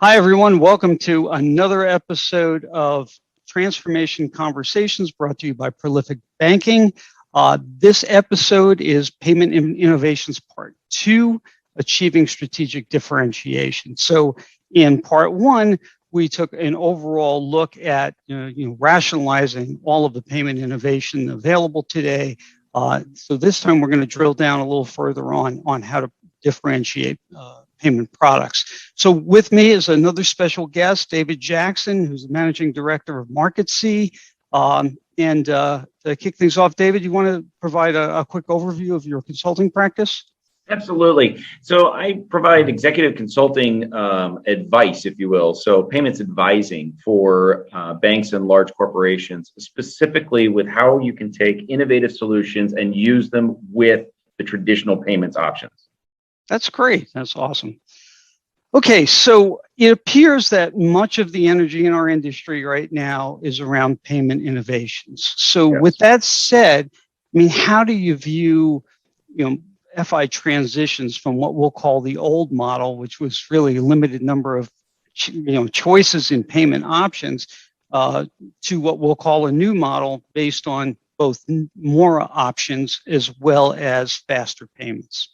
Hi, everyone. Welcome to another episode of Transformation Conversations brought to you by Prolific Banking. This episode is Payment Innovations Part 2, Achieving Strategic Differentiation. So in Part 1, we took an overall look at rationalizing all of the payment innovation available today. So this time we're going to drill down a little further on how to differentiate payment products. So with me is another special guest, David Jackson, who's the Managing Director of Marketcy. And to kick things off, David, you want to provide a quick overview of your consulting practice? Absolutely. So I provide executive consulting advice, if you will. So payments advising for banks and large corporations, specifically with how you can take innovative solutions and use them with the traditional payments options. That's great. That's awesome. Okay, so it appears that much of the energy in our industry right now is around payment innovations. So Yes. With that said, I mean, how do you view, FI transitions from what we'll call the old model, which was really a limited number of, choices in payment options, to what we'll call a new model based on both more options as well as faster payments?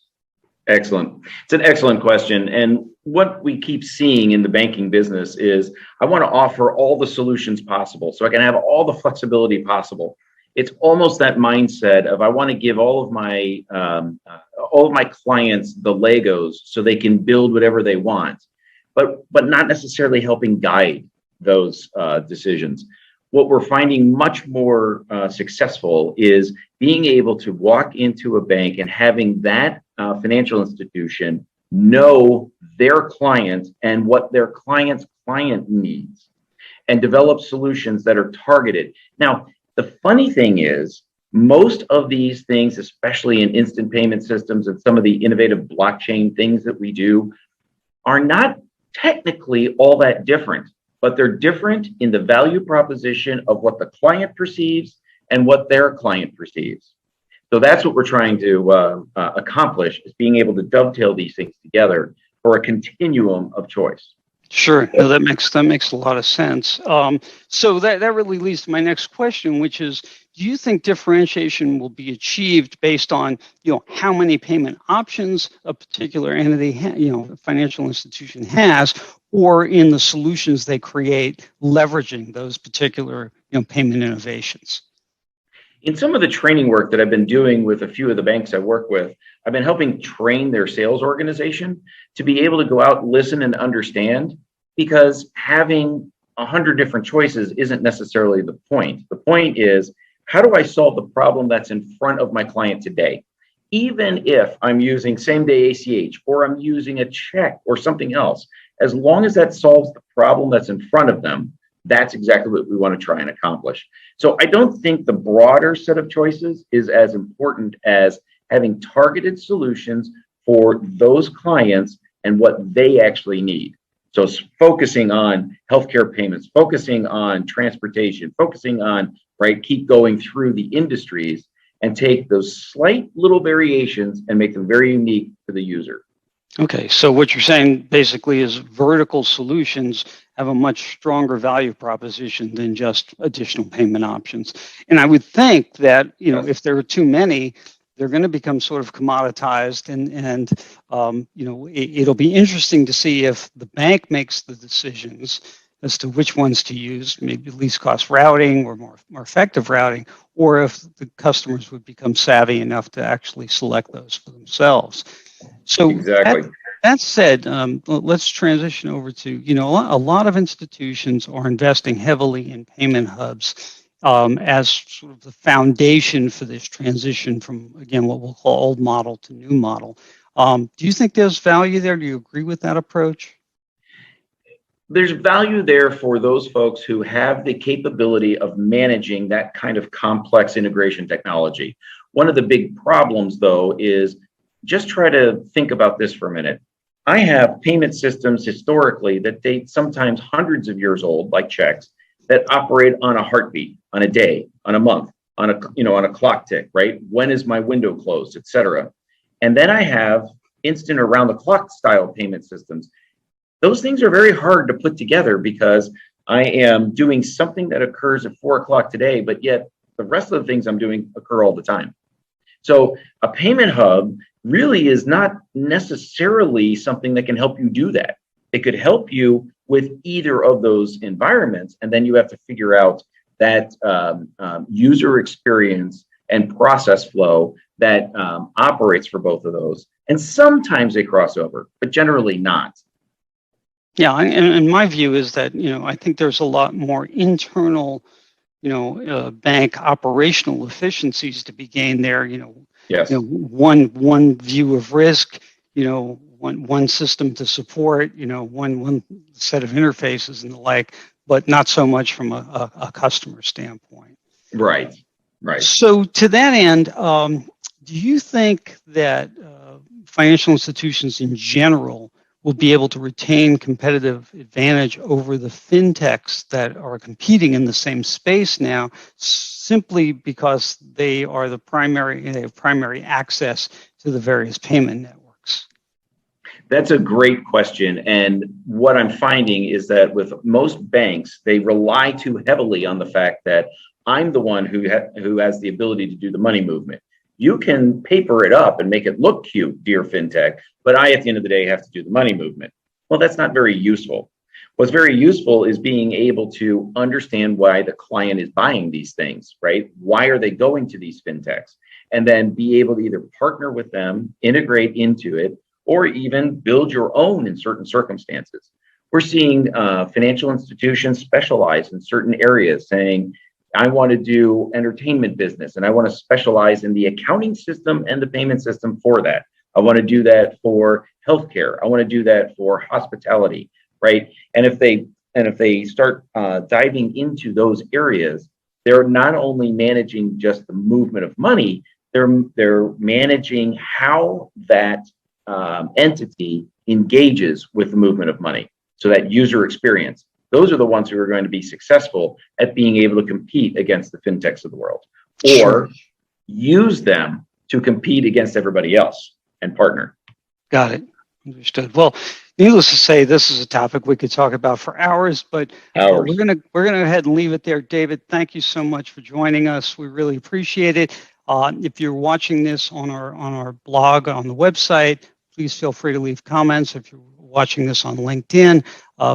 Excellent. It's an excellent question. And what we keep seeing in the banking business is I want to offer all the solutions possible so I can have all the flexibility possible. It's almost that mindset of I want to give all of my clients the Legos so they can build whatever they want, but not necessarily helping guide those decisions. What we're finding much more successful is being able to walk into a bank and having that financial institution know their client and what their client's client needs and develop solutions that are targeted. Now, the funny thing is, most of these things, especially in instant payment systems and some of the innovative blockchain things that we do, are not technically all that different, but they're different in the value proposition of what the client perceives and what their client perceives. So that's what we're trying to accomplish, is being able to dovetail these things together for a continuum of choice. Sure. No, that makes a lot of sense. So that really leads to my next question, which is, do you think differentiation will be achieved based on, how many payment options a particular entity, a financial institution has, or in the solutions they create, leveraging those particular, payment innovations? In some of the training work that I've been doing with a few of the banks I work with, I've been helping train their sales organization to be able to go out, listen, and understand, because having 100 different choices isn't necessarily the point. The point is, how do I solve the problem that's in front of my client today? Even if I'm using same-day ACH or I'm using a check or something else, as long as that solves the problem that's in front of them, that's exactly what we want to try and accomplish. So I don't think the broader set of choices is as important as having targeted solutions for those clients and what they actually need. So focusing on healthcare payments, focusing on transportation, focusing on, keep going through the industries and take those slight little variations and make them very unique to the user. Okay, so what you're saying basically is vertical solutions have a much stronger value proposition than just additional payment options. And I would think that, Yes. If there are too many, they're going to become sort of commoditized, and it'll be interesting to see if the bank makes the decisions as to which ones to use, maybe least cost routing or more effective routing, or if the customers would become savvy enough to actually select those for themselves. So Exactly. that said, let's transition over to, a lot of institutions are investing heavily in payment hubs as sort of the foundation for this transition from, again, what we'll call old model to new model. Do you think there's value there? Do you agree with that approach? There's value there for those folks who have the capability of managing that kind of complex integration technology. One of the big problems, though, is just try to think about this for a minute. I have payment systems historically that date sometimes hundreds of years old, like checks, that operate on a heartbeat, on a day, on a month, on a clock tick, right? When is my window closed, et cetera. And then I have instant around the clock style payment systems those things are very hard to put together because I am doing something that occurs at 4 o'clock today, but yet the rest of the things I'm doing occur all the time. So a payment hub really is not necessarily something that can help you do that. It could help you with either of those environments, and then you have to figure out that user experience and process flow that operates for both of those. And sometimes they cross over, but generally not. Yeah, and my view is that, I think there's a lot more internal, bank operational efficiencies to be gained there. Yes. One view of risk, one system to support, one set of interfaces and the like, but not so much from a customer standpoint. Right. Right. So to that end, do you think that financial institutions in general will be able to retain competitive advantage over the fintechs that are competing in the same space now, simply because they have primary access to the various payment networks? That's a great question. And what I'm finding is that with most banks, they rely too heavily on the fact that I'm the one who has the ability to do the money movement. You can paper it up and make it look cute, dear fintech, but I, at the end of the day, have to do the money movement. Well, that's not very useful. What's very useful is being able to understand why the client is buying these things, right? Why are they going to these fintechs? And then be able to either partner with them, integrate into it, or even build your own in certain circumstances. We're seeing financial institutions specialize in certain areas, saying, I want to do entertainment business and I want to specialize in the accounting system and the payment system for that. I want to do that for healthcare. I want to do that for hospitality, right? And if they start diving into those areas, they're not only managing just the movement of money, they're managing how that entity engages with the movement of money. So that user experience. Those are the ones who are going to be successful at being able to compete against the fintechs of the world, or use them to compete against everybody else and partner. Got it. Understood. Well, needless to say, this is a topic we could talk about for hours, but we're gonna go ahead and leave it there. David, thank you so much for joining us. We really appreciate it. If you're watching this on our blog on the website, please feel free to leave comments. If you're watching this on LinkedIn,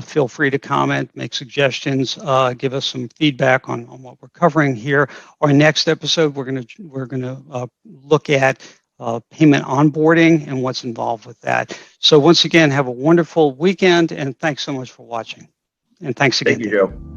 feel free to comment, make suggestions, give us some feedback on what we're covering here. Our next episode, we're gonna look at payment onboarding and what's involved with that. So once again, have a wonderful weekend, and thanks so much for watching. And thanks again. Thank you, Joe.